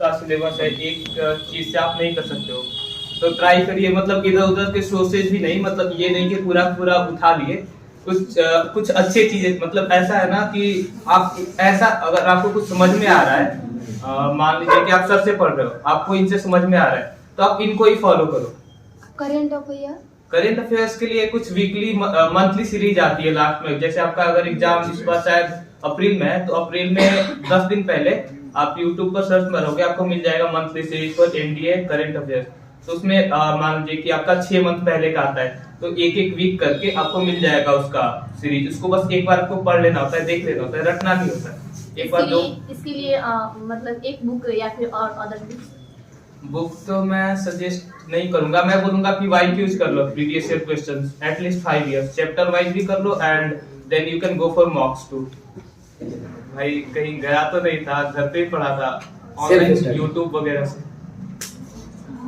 का सिलेबस है, एक चीज से आप नहीं कर सकते हो। तो ट्राई करिए, मतलब इधर उधर के सोर्सेज भी नहीं, मतलब ये नहीं कि पूरा पूरा उठा लिए, कुछ अच्छी चीजें, मतलब ऐसा है ना कि आप ऐसा, अगर आपको कुछ समझ में आ रहा है, मान लीजिए कि आप सर से पढ़ रहे हो, आपको इनसे समझ में आ रहा है, तो आप इनको ही फॉलो करो। करेंट अफेयर्स के लिए कुछ वीकली मंथली सीरीज आती है लास्ट में। जैसे आपका अगर एग्जाम इस बार शायद अप्रैल में है, तो अप्रैल में 10 दिन पहले आप यूट्यूब पर सर्च मारोगे, आपको मिल जाएगा monthly series for NDA current affairs. तो उसमें मान लीजिए कि आपका 6 मंथ पहले का आता है, तो एक एक वीक करके आपको मिल जाएगा उसका सीरीज। उसको बस एक बार आपको पढ़ लेना होता है, देख लेना होता है, रटना नहीं होता है। एक बार इसके लिए मतलब एक बुक या फिर और अदर बुक तो मैं सजेस्ट नहीं करूंगा। मैं बोलूंगा कि वाईक्यूज कर लो, previous year questions at least 5 years, chapter wise भी कर लो, and then you can go for mocks too. भाई कहीं गया तो नहीं था, घर पे ही पढ़ा था ऑनलाइन यूट्यूब वगैरह से।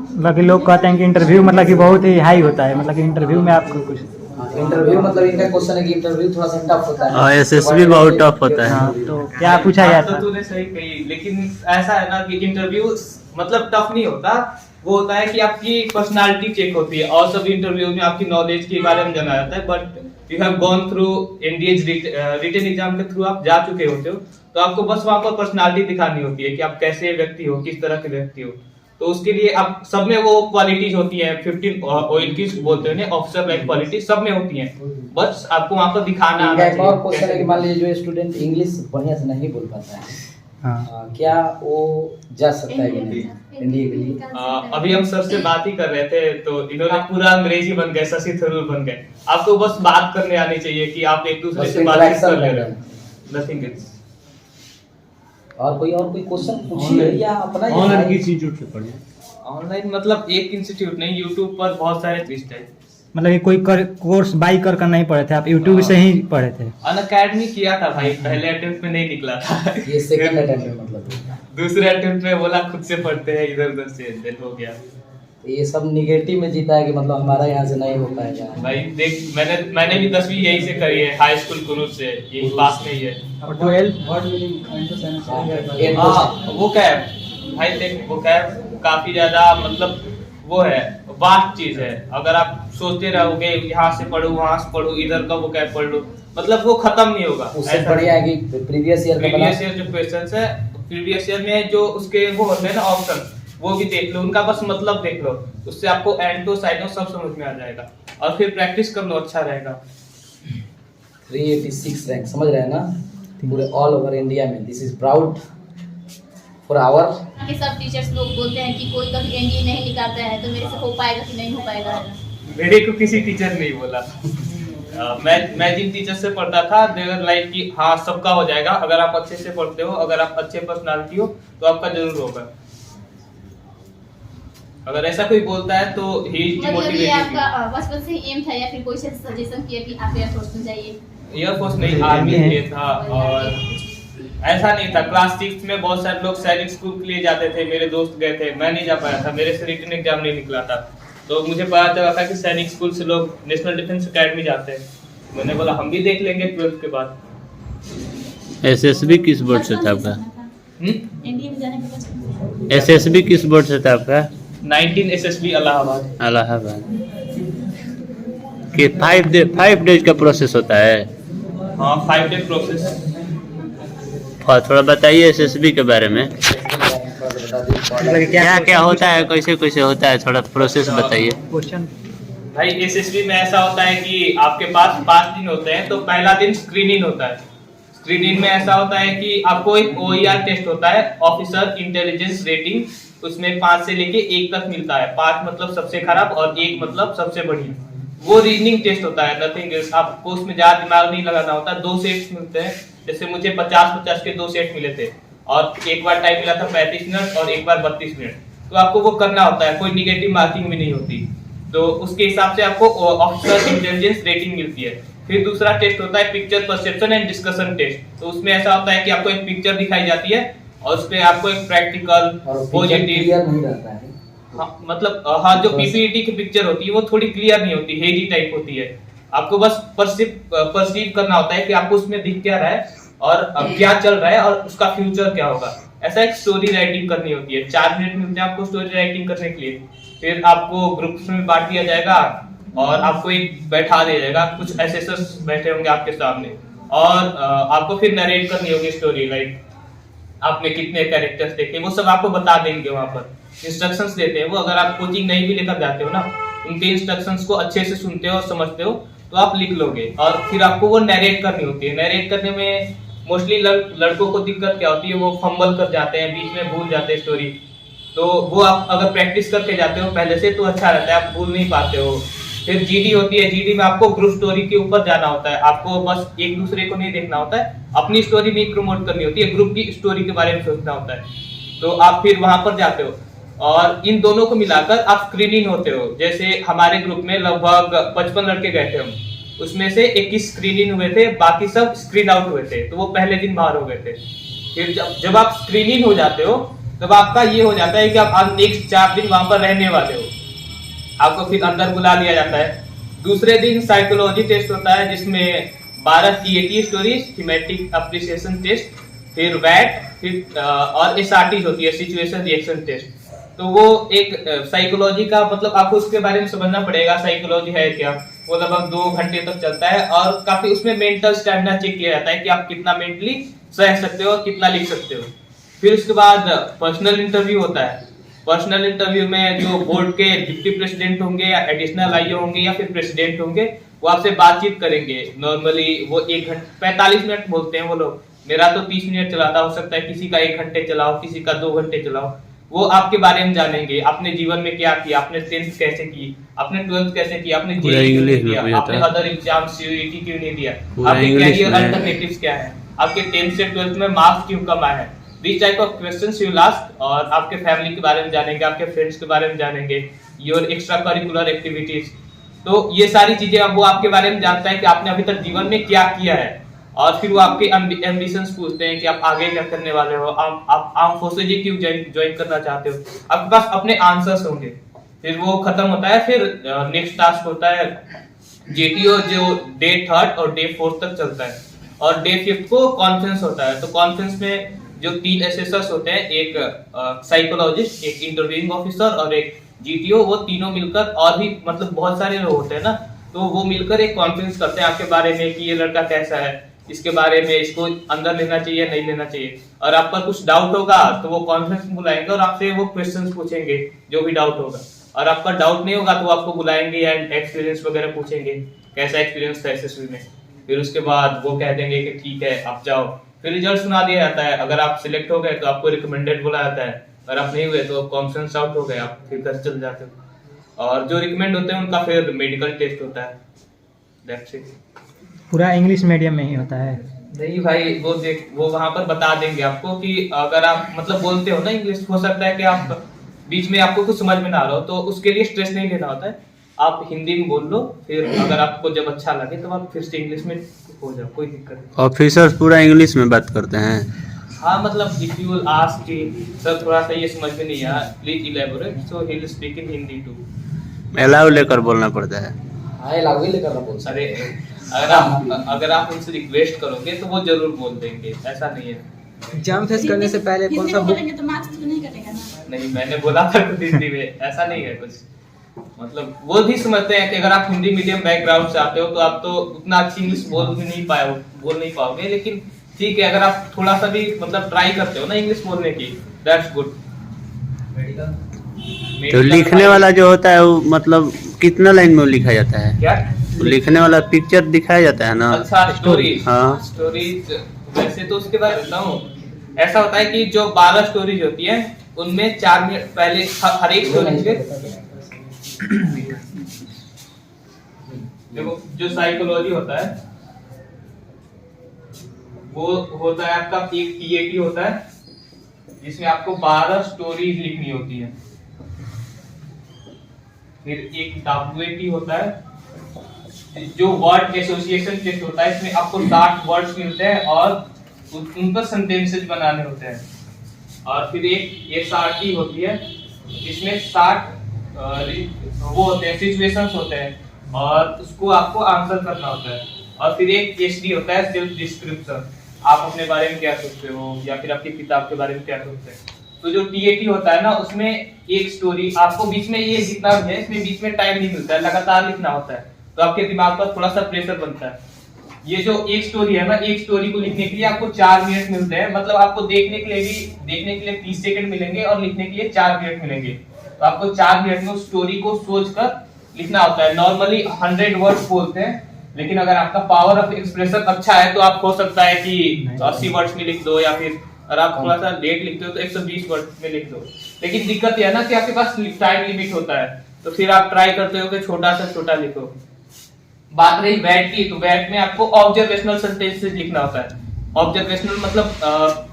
मतलब कि लोग कहते हैं कि इंटरव्यू मतलब कि बहुत ही हाई होता है, मतलब कि इंटरव्यू में आपको कुछ इंटरव्यू मतलब इनका क्वेश्चन है कि इंटरव्यू थोड़ा सा टफ होता है। हाँ, एसएसबी बहुत टफ होता है। हाँ, तो क्या पूछा गया तो था? तूने सही कही, लेकिन ऐसा है ना कि इंटरव्यू मतलब टफ नहीं होता, वो होता है कि आपकी पर्सनालिटी चेक होती है, और सब इंटरव्यू में आपकी नॉलेज के बारे में जाना जाता है। But you have gone through NDA written exam के थ्रू आप जा चुके होते हो, तो आपको बस वहां पर पर्सनालिटी दिखानी होती है कि आप कैसे व्यक्ति हो, किस तरह के व्यक्ति हो। तो उसके लिए आप सब में वो क्वालिटीज होती है, 15 OLQs बोलते हैं, ऑफिसर लाइक क्वालिटी सब में होती हैं, बस आपको वहां पर दिखाना आना चाहिए। एक और क्वेश्चन है कि मान लीजिए जो स्टूडेंट इंग्लिश बढ़िया से नहीं बोल पाता है, क्या वो जा सकता है कि नहीं एनडीए के लिए? अभी हम सर से बात ही कर रहे थे, तो इन्होंने पूरा अंग्रेजी बन गए, शशि थरूर बन गए। आपको बस बात करने आनी चाहिए कि आप एक दूसरे से बातचीत कर ले रहे हो, नथिंग एल्स। और कोई क्वेश्चन पूछिए या अपना ऑनलाइन किस इंस्टीट्यूट से पढ़े? ऑनलाइन मतलब एक इंस्टीट्यूट नहीं, यूट्यूब पर बहुत सारे लिस्ट है। मतलब कि कोई कोर्स बाई कर नहीं पढ़े थे आप, यूट्यूब से ही पढ़े थे? अनअकैडमी किया था भाई, पहले अटेम्प्ट में नहीं निकला था। ये सेकंड अटेम्प्ट में मतलब दूसरे अटेम्प्ट में बोला खुद से पढ़ते हैं इधर उधर से, देन हो गया। ये सब निगेटिव में जीता है कि मतलब हमारा यहाँ से नहीं हो पाएगा। भाई देख, मैंने भी 10वीं यही से करी है, हाई स्कूल कुनूर से, यही पास में ही है। और 12 वो कैब भाई देख, वो कैब काफी ज्यादा मतलब वो है, वास्ट चीज है। अगर आप सोचते रहोगे यहाँ से पढ़ो वहां से पढ़ो, इधर का वो कैब पढ़ लो, मतलब वो खत्म नहीं होगा। उससे बढ़िया है कि प्रीवियस ईयर जो क्वेश्चंस है, प्रीवियस ईयर में जो उसके वो होते हैं ना ऑप्शन, वो भी देख लो, उनका बस मतलब देख लो, उससे आपको एंटो साइडो सब समझ में आ जाएगा। और फिर प्रैक्टिस कर लो, अच्छा रहेगा। 386 रैंक समझ रहे हैं ना, पूरे ऑल ओवर इंडिया में। This is proud for our. सब टीचर्स लोग बोलते हैं कि कोई कभी एनडीए नहीं निकालता है, तो मेरे से हो पाएगा कि नहीं हो पाएगा? मेरे को किसी टीचर नहीं बोला। मैं जिन टीचर से पढ़ता था, देवर लाइक कि हाँ सबका हो जाएगा, अगर आप अच्छे से पढ़ते हो, अगर आप अच्छे पर्सनालिटी हो, तो आपका जरूर होगा। अगर ऐसा कोई बोलता है तो ही मतलब ये आपका बचपन से एम था या फिर कोई से सजेशन किया कि आप एयरफोर्स में जाइए? एयरफोर्स नहीं, आर्मी में था। और ऐसा नहीं था, क्लास 6 में बहुत सारे लोग सैनिक स्कूल के लिए जाते थे, मेरे दोस्त गए थे, मैं नहीं जा पाया था, मेरे से रिटन एग्जाम नहीं निकला था। तो मुझे पता चला था कि सैनिक स्कूल से लोग नेशनल डिफेंस एकेडमी जाते हैं, मैंने बोला हम भी देख लेंगे 12th के बाद। एसएसबी किस बोर्ड से था आपका? एनडीए में जाने के बाद एसएसबी किस बोर्ड से था आपका? 19 SSB इलाहाबाद। इलाहाबाद कि 5 डेज का प्रोसेस होता है? हाँ, 5 डे प्रोसेस। और थोड़ा बताइए एसएसबी के बारे में, क्या क्या होता है, कैसे कैसे होता है, थोड़ा प्रोसेस बताइए। क्वेश्चन भाई एसएसबी में ऐसा होता है कि आपके पास 5 दिन होते हैं, तो पहला दिन स्क्रीनिंग होता है। स्क्रीनिंग में ऐसा होता है कि आपको एक OER टेस्ट होता है, ऑफिसर इंटेलिजेंस रेटिंग, उसमें 5 से लेके 1 तक मिलता है। 5 मतलब सबसे खराब और 1 मतलब सबसे बढ़िया। वो रीजनिंग टेस्ट होता है, नथिंग एल्स। आपको उसमें ज्यादा दिमाग नहीं लगाना होता। 2 सेट्स मिलते हैं, जैसे मुझे 50-50 के 2 सेट मिले थे, और एक बार टाइम मिला था 35 मिनट और एक बार 32 मिनट। तो आपको वो करना होता है, कोई निगेटिव मार्किंग भी नहीं होती। तो उसके हिसाब से आपको ऑफिसर इंटेलिजेंस रेटिंग मिलती है। फिर दूसरा टेस्ट होता है picture perception and discussion test. तो उसमें ऐसा होता है कि आपको एक पिक्चर दिखाई जाती है और उसपे आपको एक प्रैक्टिकल पॉजिटिव नहीं रहता है। हाँ, मतलब हाँ, जो पीपीटी की पिक्चर होती है वो थोड़ी क्लियर नहीं होती, हेजी टाइप होती है। आपको बस परसीव करना होता है कि आपको उसमें दिख क्या रहा है और क्या चल रहा है और उसका फ्यूचर क्या होगा। ऐसा एक स्टोरी राइटिंग करनी होती है। 4 मिनट मिलते हैं आपको स्टोरी राइटिंग करने के लिए। फिर आपको ग्रुप्स में बांट दिया जाएगा और आपको एक बैठा दिया जाएगा, कुछ एसेसर्स बैठे होंगे आपके सामने और आपको फिर नरेट करनी होगी स्टोरी। लाइक आपने कितने कैरेक्टर्स देखे वो सब आपको बता देंगे, वहां पर इंस्ट्रक्शंस देते हैं वो। अगर आप कोचिंग नहीं भी लेकर जाते हो ना, उनके इंस्ट्रक्शंस को अच्छे से सुनते हो और समझते हो तो आप लिख लोगे। और फिर आपको वो नरेट करनी होती है। नरेट करने में मोस्टली लड़कों को दिक्कत क्या होती है, वो फंबल कर जाते हैं, बीच में भूल जाते हैं स्टोरी। तो वो आप अगर प्रैक्टिस करके जाते हो पहले से तो अच्छा रहता है, आप भूल नहीं पाते हो। फिर जीडी होती है, जीडी में आपको ग्रुप स्टोरी के ऊपर जाना होता है। आपको बस एक दूसरे को नहीं देखना होता है, अपनी स्टोरी भी प्रमोट करनी होती है, ग्रुप की स्टोरी के बारे में सोचना होता है। तो आप फिर वहां पर जाते हो और इन दोनों को मिलाकर आप स्क्रीनिंग होते हो। जैसे हमारे ग्रुप में लगभग 55 लड़के गए थे हम, उसमें से 21 स्क्रीनिंग हुए थे, बाकी सब स्क्रीन आउट हुए थे, तो वो पहले दिन बाहर हो गए थे। फिर जब आप स्क्रीनिंग हो जाते हो तब आपका ये हो जाता है कि आप नेक्स्ट 4 दिन वहां पर रहने वाले हो। आपको फिर अंदर बुला लिया जाता है। दूसरे दिन साइकोलॉजी टेस्ट होता है जिसमें 12 TAT stories, thematic appreciation test, फिर वैट, फिर और SRT होती है, सिचुएशन रिएक्शन टेस्ट। तो वो एक साइकोलॉजी का मतलब आपको उसके बारे में समझना पड़ेगा, साइकोलॉजी है क्या। वो लगभग 2 घंटे तक चलता है और काफी उसमें मेंटल स्टैमिना चेक किया जाता है कि आप कितना मेंटली सह सकते हो और कितना लिख सकते हो। फिर उसके बाद पर्सनल इंटरव्यू होता है। पर्सनल इंटरव्यू में जो बोर्ड के डिप्टी प्रेसिडेंट होंगे या एडिशनल IO होंगे या फिर प्रेसिडेंट होंगे, वो आपसे बातचीत करेंगे। नॉर्मली वो 1 घंटे 45 मिनट बोलते हैं वो लोग। मेरा तो 30 मिनट चलाता, हो सकता है किसी का 1 घंटे चलाओ, किसी का 2 घंटे चलाओ। वो आपके बारे में जानेंगे, अपने जीवन में क्या किया, आपने 10th कैसे की, आपने 12th कैसे की, आपने JEE क्यों नहीं दिया, आपने अदर एग्जाम CUET क्यों नहीं दिया, आपके कैरियर अल्टरनेटिव्स क्या है, आपके 10th से 12th में मार्क्स क्यों कम आए हैं। These type of questions you will ask। और आपके फैमिली के बारे में जानेंगे, आपके फ्रेंड्स के बारे में जानेंगे, योर एक्स्ट्रा करिकुलर एक्टिविटीज। तो ये सारी चीजें अब वो आपके बारे में जानता है कि आपने अभी तक जीवन में क्या किया है। और फिर वो आपके एम्बिशंस पूछते हैं कि आप आगे क्या करने वाले हो, आप आर्म फोर्सेज क्यों ज्वाइन करना चाहते हो। आपके पास अपने आंसर्स होंगे। फिर वो खत्म होता है। फिर नेक्स्ट टास्क होता है JTO, जो डे 3 और डे 4 तक चलता है। और डे 5 को कॉन्फ्रेंस होता है। तो कॉन्फ्रेंस में जो 3 एसेसर्स होते हैं, एक साइकोलॉजिस्ट, एक इंटरव्यूइंग ऑफिसर और एक GTO, वो तीनों मिलकर, और भी मतलब बहुत सारे लोग होते हैं ना, तो वो मिलकर एक कॉन्फ्रेंस करते हैं आपके बारे में कि ये लड़का कैसा है, इसके बारे में इसको अंदर लेना चाहिए नहीं लेना चाहिए। और आप पर कुछ डाउट होगा तो वो कॉन्फ्रेंस में बुलाएंगे और आपसे वो क्वेश्चंस पूछेंगे जो भी डाउट होगा। और आपका डाउट नहीं होगा तो आपको बुलाएंगे एंड एक्सपीरियंस वगैरह पूछेंगे, कैसा एक्सपीरियंस था SSB में। फिर उसके बाद वो कह देंगे कि ठीक है आप जाओ। फिर रिजल्ट सुना दिया जाता है। अगर आप सिलेक्ट हो गए तो आपको रिकमेंडेड बोला जाता है, अगर आप नहीं हुए तो कॉन्फ्रेंस आउट हो गए, आप फिर घर चले जाते हो। और जो रिकमेंड होते हैं उनका फिर मेडिकल टेस्ट होता है। That's it. पूरा इंग्लिश मीडियम में ही होता है? नहीं भाई, वो वहां पर बता देंगे आपको कि अगर आप मतलब बोलते हो ना इंग्लिश, हो सकता है कि आप बीच में आपको कुछ समझ में ना आ रहा हो, तो उसके लिए स्ट्रेस नहीं लेना होता है। आप हिंदी में बोल लो, फिर अगर आपको जब अच्छा लगे तो आप फिर से इंग्लिश में हो जाओ, कोई दिक्कत नहीं। ऑफिसर्स पूरा इंग्लिश में बात करते हैं? हाँ, मतलब इफ यू विल आस्क कि सर थोड़ा सा ये समझ में नहीं आया, please elaborate, so he will speak in Hindi too. Allow लेकर बोलना पड़ता है? हाँ, अलाउ ही लेकर बोल सकते। अरे अगर आप उनसे रिक्वेस्ट करोगे तो वो जरूर बोल देंगे, ऐसा नहीं है। एग्जाम फेस करने से पहले कौन सा बुक? तो मार्क्स तो नहीं कटेगा ना। नहीं, मैंने बोला था कुछ हिंदी में, ऐसा नहीं है कुछ। मतलब वो भी समझते हैं कि अगर आप हिंदी मीडियम बैकग्राउंड से आते हो तो आप तो उतना अच्छी इंग्लिश बोल नहीं पाओगे, लेकिन ठीक है अगर आप थोड़ा सा भी मतलब ट्राई करते हो ना इंग्लिश बोलने की, दैट्स गुड। तो लिखने वाला जो होता है वो मतलब कितना लाइन में लिखा जाता है? क्या लिखने वाला पिक्चर दिखाया जाता है ना? अच्छा, स्टोरीज। हाँ, स्टोरीज वैसे तो उसके बारे में बताऊं, ऐसा होता है कि जो 12 स्टोरीज होती है उनमें 4 मिनट पहले हर एक स्टोरी के देखो, जो साइकोलॉजी होता है वो होता है आपका एक TAT होता है जिसमें आपको 12 स्टोरीज लिखनी होती है। फिर एक WAT होता है जो वर्ड एसोसिएशन टेस्ट होता है, इसमें आपको 60 वर्ड्स मिलते हैं और उन पर सेंटेंसेस बनाने होते हैं। और फिर एक SRT होती है जिसमें 60 वो होते हैं सिचुएशंस होते हैं और उसको आपको आंसर करना होता है। और फिर एक SD होता है सेल्फ डिस्क्रिप्शन, आप अपने बारे में क्या सोचते हो या फिर आपकी किताब के बारे में क्या सोचते हैं। तो जो टीएटी होता है ना, उसमें एक स्टोरी आपको बीच में, ये जितना भी है इसमें बीच में टाइम नहीं मिलता है, लगातार लिखना होता है, तो आपके दिमाग पर थोड़ा सा प्रेशर बनता है। ये जो एक स्टोरी है ना, एक स्टोरी को लिखने के लिए आपको 4 मिनट मिलते हैं, मतलब आपको देखने के लिए 30 सेकंड मिलेंगे और लिखने के लिए 4 मिनट मिलेंगे। तो आपको 4 मिनट में उस स्टोरी को सोचकर लिखना होता है। नॉर्मली 100 वर्ड्स बोलते हैं, लेकिन अगर आपका पावर ऑफ एक्सप्रेशन अच्छा है तो आप हो सकता है कि 80 वर्ड्स में लिख दो, या फिर अगर आप थोड़ा सा लेट लिखते हो तो 120 वर्ड्स में लिख दो। लेकिन दिक्कत यह है ना कि आपके पास टाइम लिमिट होता है, तो फिर आप ट्राई करते हो कि छोटा से छोटा लिखो। बात रही वैट की, तो वैट में आपको ऑब्जर्वेशनल सेंटेंसेस लिखना होता है। ऑब्जर्वेशनल मतलब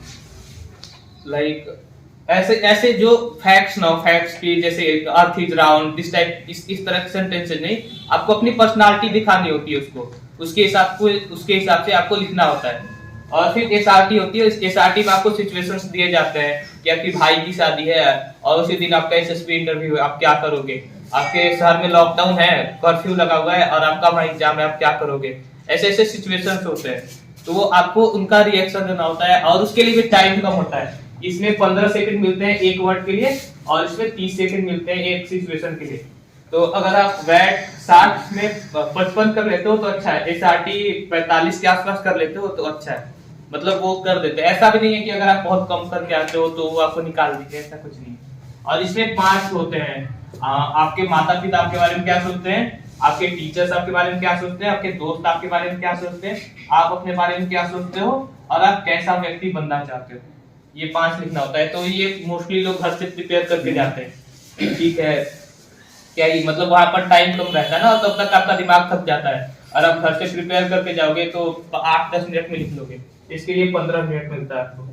लाइक ऐसे जो फैक्ट्स ना हो, फैक्ट्स की जैसे earth is round, this type, इस तरह के सेंटेंसेस नहीं, आपको अपनी पर्सनालिटी दिखानी होती है उसको, उसके हिसाब से आपको लिखना होता है। और फिर एसआरटी होती है, एसआरटी में आपको सिचुएशंस दिए जाते हैं कि आपकी भाई की शादी है और उसी दिन आपका एसएसबी इंटरव्यू है, आप क्या करोगे। आपके शहर में लॉकडाउन है, कर्फ्यू लगा हुआ है और आपका वहाँ एग्जाम है, आप क्या करोगे। ऐसे ऐसे सिचुएशंस होते हैं, तो वो आपको उनका रिएक्शन देना होता है और उसके लिए भी टाइम कम होता है। इसमें 15 सेकंड मिलते हैं एक वर्ड के लिए और इसमें 30 सेकंड मिलते हैं एक सिचुएशन के लिए। तो अगर आप वैट 60 में 55 कर लेते हो तो अच्छा है, एसआरटी 45 के आसपास कर लेते हो तो अच्छा है, मतलब वो कर देते हैं। ऐसा भी नहीं है कि अगर आप बहुत कम करके आते हो तो वो आपको निकाल देंगे, ऐसा कुछ नहीं। और इसमें 5 होते हैं, आपके माता पिता आपके बारे में क्या सोचते हैं, आपके टीचर्स आपके बारे में क्या सोचते हैं, आपके दोस्त आपके बारे में क्या सोचते हैं, आप अपने बारे में क्या सोचते हो और आप कैसा व्यक्ति बनना चाहते हो। ये 5 लिखना होता है। तो ये मोस्टली लोग घर से प्रिपेयर करके जाते हैं, ठीक है क्या, ही मतलब वहां पर टाइम कम रहता है ना, तब तक आपका दिमाग थक जाता है। और आप घर से प्रिपेयर करके जाओगे तो 8-10 मिनट में लिख लोगे, इसके लिए 15 मिनट मिलता है आपको।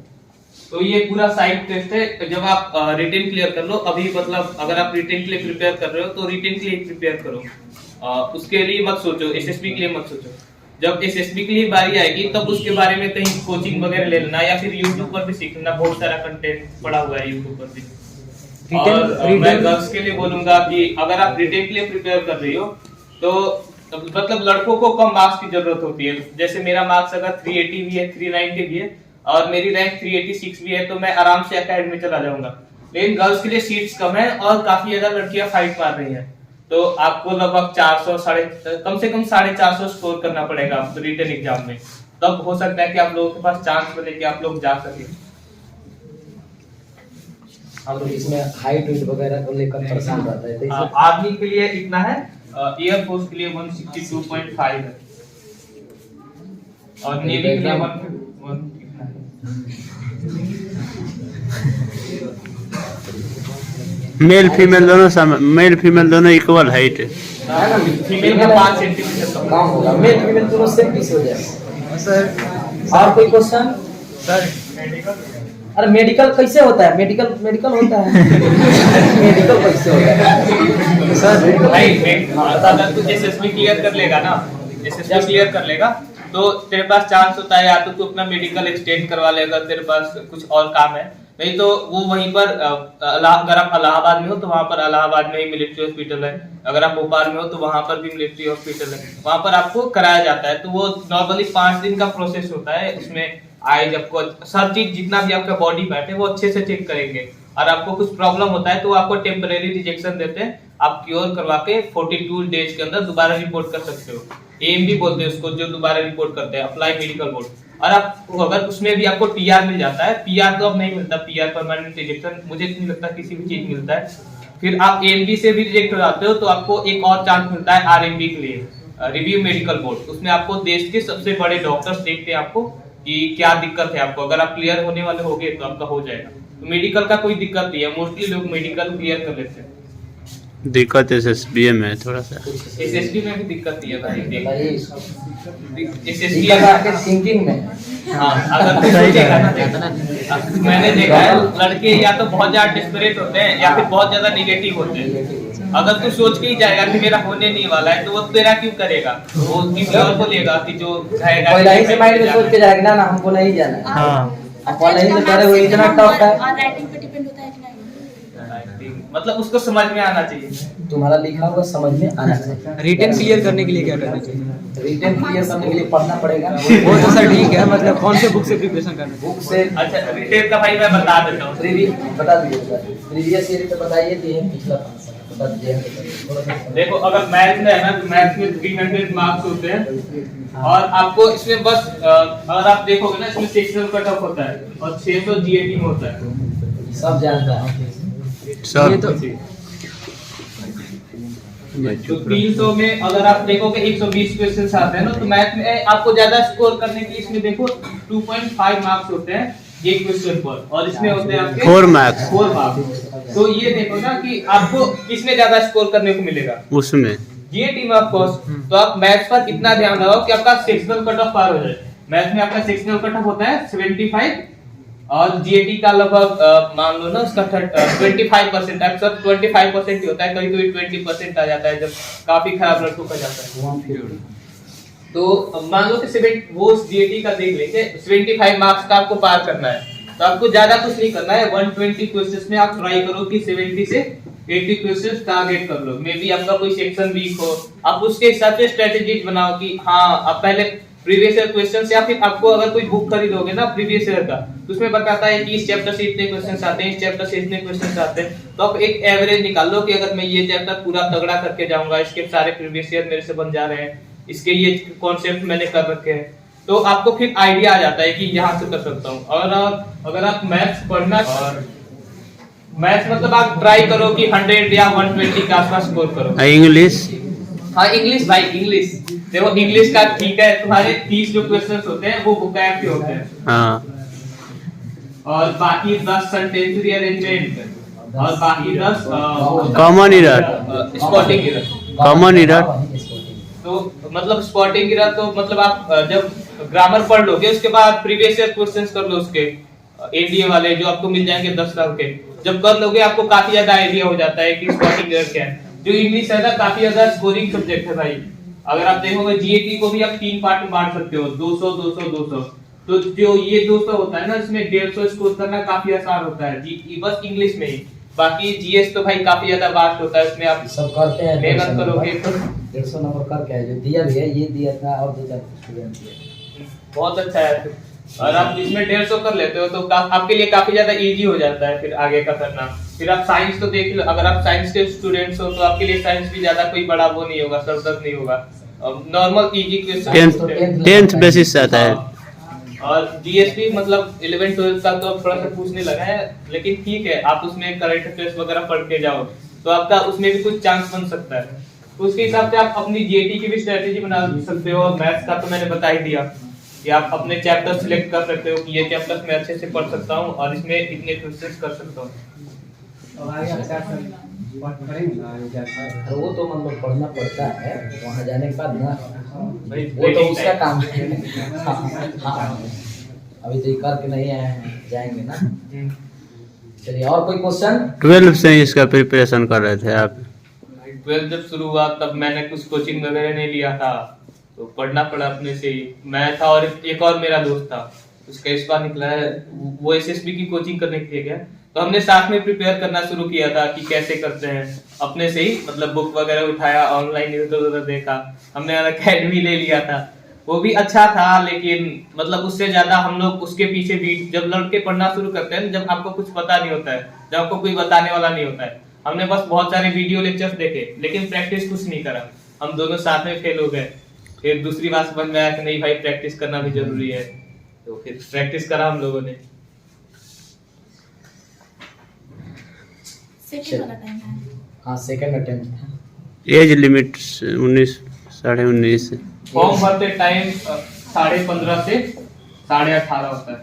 तो ये पूरा साइड टेस्ट है। जब आप रिटेन क्लियर कर लो, अभी मतलब अगर आप रिटेन के लिए प्रिपेयर कर रहे हो तो रिटेन के लिए प्रिपेयर करो, उसके लिए मत सोचो, एसएसबी के लिए मत सोचो। जब एसएसबी के लिए बारी आएगी तब उसके बारे में कहीं कोचिंग वगैरह ले लेना या फिर यूट्यूब पर भी सीखना, बहुत सारा कंटेंट पड़ा हुआ है यूट्यूब पर भी। और मैं गर्ल्स के लिए बोलूंगा कि अगर आप रिटेन के लिए प्रिपेयर कर रही हो तो मतलब लड़कों को कम मार्क्स की जरूरत होती है। जैसे मेरा मार्क्स अगर 380 भी है, 390 भी है और मेरी रैंक 386 भी है तो मैं आराम से एकेडमी में चला जाऊंगा। लेकिन गर्ल्स के लिए सीट्स कम है और काफी ज्यादा लड़कियां फाइट मार रही हैं, तो आपको लगभग 400 कम से कम 450 स्कोर करना पड़ेगा रिटन एग्जाम में, तब हो सकता है कि आप लोगों के पास चांस बने कि आप लोग जा सके। हम लोग इसमें हाइट वेट वगैरह को लेकर परेशान रहता है। आर्मी के लिए इतना है, एयरफोर्स के लिए 162.5 है और नेवी के लिए 1 मेल फीमेल दोनों इक्वल हाइट है। फीमेल का 5 सेंटीमीटर कम होगा, मेल फीमेल दोनों सेम पीस हो जाएगा। सर और कोई क्वेश्चन? सर मेडिकल, अरे मेडिकल कैसे होता है? मेडिकल होता है मेडिकल कैसे होता है सर? भाई अगर तू एसएसबी क्लियर कर लेगा ना, एसएसबी क्लियर कर लेगा तो तेरे पास चांस होता है या तो तू अपना मेडिकल एक्सटेंड करवा लेगा, तेरे पास कुछ और काम है, नहीं तो वो वहीं पर अगर आप इलाहाबाद में हो तो वहां पर इलाहाबाद में ही मिलिट्री हॉस्पिटल है, अगर आप भोपाल में हो तो वहां पर भी मिलिट्री हॉस्पिटल है, वहां पर आपको कराया जाता है। तो वो नॉर्मली 5 दिन का प्रोसेस होता है, उसमें आइज आपको सब चीज जितना भी आपका बॉडी पार्ट है वो अच्छे से चेक करेंगे और आपको कुछ प्रॉब्लम होता है तो आपको टेम्परेरी रिजेक्शन देते हैं, आप क्योर करवा के 42 डेज के अंदर दोबारा रिपोर्ट कर सकते हो। एएमबी बोलते हैं उसको, जो दोबारा रिपोर्ट करते हैं, अप्लाई मेडिकल बोर्ड। और आप अगर उसमें भी आपको टीआर मिल जाता है, पीआर तो अब नहीं मिलता, पीआर परमानेंट रिजेक्शन मुझे नहीं लगता किसी भी चीज मिलता है, फिर आप एएमबी से भी रिजेक्ट हो जाते हो तो आपको एक और चांस मिलता है आरएमबी के लिए, रिव्यू मेडिकल बोर्ड। उसमें आपको देश के सबसे बड़े डॉक्टर्स देखते हैं आपको कि क्या दिक्कत है आपको, अगर आप क्लियर होने वाले होगे तो आपका हो जाएगा। तो मेडिकल का कोई दिक्कत नहीं है, मोस्टली लोग मेडिकल क्लियर कर लेते हैं। दिक्कत एसएसबी में है थोड़ा सा, एसएसबी में भी दिक्कत नहीं है भाई, एसएसबी आपके थिंकिंग में। हाँ, अगर तू सोचेगा ना, मैंने देखा है लड़के या तो बहुत ज्यादा डिस्परेट होते हैं या फिर बहुत ज्यादा निगेटिव होते हैं। अगर तू सोच के ही जाएगा कि मेरा होने नहीं वाला है तो वो तेरा क्यों करेगा, वो किसी और को लेगा कि जो जाएगा। पहले ही से माइंड में सोच के जाएगा ना हमको नहीं जाना है। हाँ आप पहले ही से करे वो इतना टफ है। और राइटिंग पे डिपेंड होता है कि नहीं? मतलब उसको समझ में आना चाहिए। तुम्हारा लिखा हुआ समझ में आना चाहिए। रिटर्न क्लियर करने के लिए क्या करना चाहिए? रिटर्न क्लियर करने के लिए पढ़ना पड़ेगा। वो तो सर ठीक है, मतलब कौन से बुक से प्रिपरेशन करना है? बुक से अच्छा रिटेल का भाई मैं बता देता हूँ। बता दीजिए प्रीवियस ईयर पे बताइए कि ये पिछला बता दीजिए। देखो अगर मैथ में है ना तो मैथ में 300 मार्क्स होते हैं और आपको इसमें बस अगर आप देखोगे ना इसमें सेक्शनल कट ऑफ होता है और 600 जीएटी में होता है। सब जानता है सब ये तो तो 300 में अगर आप देखोगे 120 क्वेश्चन आते हैं ना तो मैथ में आपको ज्यादा स्कोर करने के लिए इसमें देखो 2.5 मार्क्स होते हैं एक क्वेश्चन पर और इसमें होते हैं आपके 4 मार्क्स 4 मार्क्स। तो ये देखो ना कि आपको किसमें ज्यादा स्कोर करने को मिलेगा उसमें जीएटी में ऑफ कोर्स। तो आप मैथ्स पर इतना ध्यान लगाओ कि आपका सेक्शनल कट ऑफ पार हो जाए। मैथ में आपका सेक्शनल कट ऑफ होता है 75 और जीएटी का लगभग मान लो ना उसका 25% अक्सर 25% ही होता है, कभी कभी 20% आ जाता है जब काफी खराब लड़कों का जाता है। तो मान लो कि वो जीएटी का देख लेंगे 75 मार्क्स का आपको पार करना है तो आपको ज्यादा कुछ नहीं करना है। 120 क्वेश्चंस में आप ट्राई करो कि 70 से 80 क्वेश्चंस टारगेट कर लो। मे बी आपका कोई सेक्शन वीक हो, आप उसके हिसाब से स्ट्रेटेजीज बनाओ कि हाँ आप पहले प्रीवियस ईयर क्वेश्चंस या फिर आपको अगर कोई बुक खरीदोगे ना प्रीवियस ईयर का तो उसमें बताता है कि इस चैप्टर से इतने क्वेश्चंस आते हैं, इस चैप्टर से इतने क्वेश्चंस आते हैं। तो आप एक एवरेज निकाल लो कि अगर मैं ये चैप्टर पूरा तगड़ा करके जाऊंगा, इसके सारे प्रीवियस ईयर मेरे से बन जा रहे हैं, इसके ये कॉन्सेप्ट मैंने कर रखे हैं, तो आपको फिर आइडिया आ जाता है कि यहाँ से कर सकता हूँ। और अगर आप मैथ्स पढ़ना और मैथ्स मतलब आप ट्राई करो कि 100 या 120 के आसपास स्कोर करो। इंग्लिश हाँ इंग्लिश भाई इंग्लिश देखो इंग्लिश का ठीक है, तुम्हारे 30 जो क्वेश्चंस होते हैं वो बुकैब के होते हैं। हाँ और बाकी 10 सेंटेंस रीअरेंजमेंट और बाकी 10 common error spotting error. Common error तो मतलब स्पॉटिंग एरर तो मतलब आप जब ग्रामर पढ़ लोगे उसके बाद प्रीवियस ईयर क्वेश्चंस कर लो उसके एनडीए वाले जो आपको मिल जाएंगे 10 साल के, जब कर लोगे आपको काफी ज्यादा आइडिया हो जाता है कि स्पॉटिंग एरर क्या है। जो इंग्लिश है ना काफी ज्यादा स्कोरिंग सब्जेक्ट है भाई। अगर आप देखोगे जीएटी को भी आप 3 पार्ट में बांट सकते हो 200 200 200। तो जो ये 200 होता है ना इसमें 150 स्कोर करना काफी आसान होता है जी बस इंग्लिश में ही। बाकी जीएस तो भाई काफी ज्यादा वास्ट होता है, उसमें आप सब करते हैं मेहनत करोगे तो 150 नंबर का क्या है जो दिया भी है ये दिया था और 2-4 स्टूडेंट दिए। बहुत अच्छा है। और आप इसमें 150 कर लेते हो तो आपके लिए काफी ज्यादा इजी हो जाता है फिर आगे का करना। फिर आप साइंस तो देख लो, अगर आप साइंस के स्टूडेंट्स हो तो आपके लिए साइंस भी ज्यादा कोई बड़ा वो नहीं होगा, सर दर्द नहीं होगा, normal easy question 10th basis से आता है। और जीएसटी मतलब 11 12 का तो थोड़ा सा पूछने लगा है, लेकिन ठीक है आप उसमें करंट अफेयर्स वगैरह पढ़ के जाओ तो आपका उसमें भी कुछ चांस बन सकता है। तो उसके हिसाब से आप अपनी जीएटी की भी स्ट्रेटेजी बना सकते हो। मैथ्स का तो मैंने बता ही दिया कि आप अपने चैप्टर सिलेक्ट कर सकते हो कि ये चैप्टर मैं अच्छे से पढ़ सकता हूँ और इसमें इतने क्वेश्चंस कर सकता हूँ। वो तो मतलब पढ़ना पड़ता है वहाँ जाने के बाद ना, भाई वो तो उसका काम है। हाँ अभी तो ये करके नहीं आए हैं, जाएंगे ना। चलिए और कोई क्वेश्चन? 12 से इसका प्रिपरेशन कर रहे थे आप? 12 जब शुरू हुआ तब मैंने कुछ कोचिंग वगैरह नहीं लिया था तो पढ़ना पड़ा अपने से ही। मैं था और एक और मेरा दोस्त था, उसका इस बार निकला है, वो एसएसबी की कोचिंग करने के लिए गया तो हमने साथ में प्रिपेयर करना शुरू किया था कि कैसे करते हैं अपने से ही। मतलब बुक वगैरह उठाया, ऑनलाइन यूट्यूब देखा, हमने अकेडमी ले लिया था, वो भी अच्छा था। लेकिन मतलब उससे ज्यादा हम लोग उसके पीछे भी जब लड़के पढ़ना शुरू करते हैं, जब आपको कुछ पता नहीं होता है, जब आपको कोई बताने वाला नहीं होता है, हमने बस बहुत सारे वीडियो लेक्चर्स देखे लेकिन प्रैक्टिस कुछ नहीं करा। हम दोनों साथ में फेल हो गए। फिर दूसरी बात समझ में आया कि नहीं भाई प्रैक्टिस करना भी जरूरी है, तो फिर प्रैक्टिस करा हम लोगों ने। सेकंड वाला टाइम है। हाँ सेकंड अटेम्प्ट। एज लिमिट 19 साढ़े 19। फॉर्म भरते टाइम 15.5 से 18.5 होता है।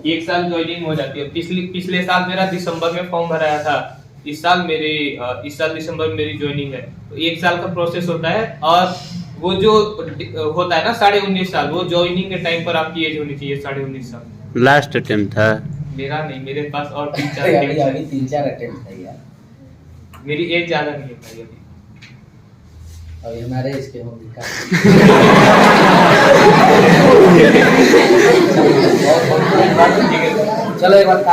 एक साल ज्वाइनिंग हो जाती है। पिछले साल मेरा दिसंबर में फॉर्म भराया था, इस साल दिसंबर में मेरी ज्वाइनिंग है। तो एक साल का प्रोसेस होता है और वो जो होता है ना 19.5 साल, वो ज्वाइनिंग के टाइम पर आपकी एज होनी चाहिए 19.5 साल। लास्ट अटेम्प्ट था मेरा नहीं, मेरे पास और 3-4 अभी अटेम्प्ट 3-4 अटेम्प्ट है यार। मेरी एज ज्यादा नहीं है भाई अभी। अभी हमारे इसके होंगे का चलो एक बार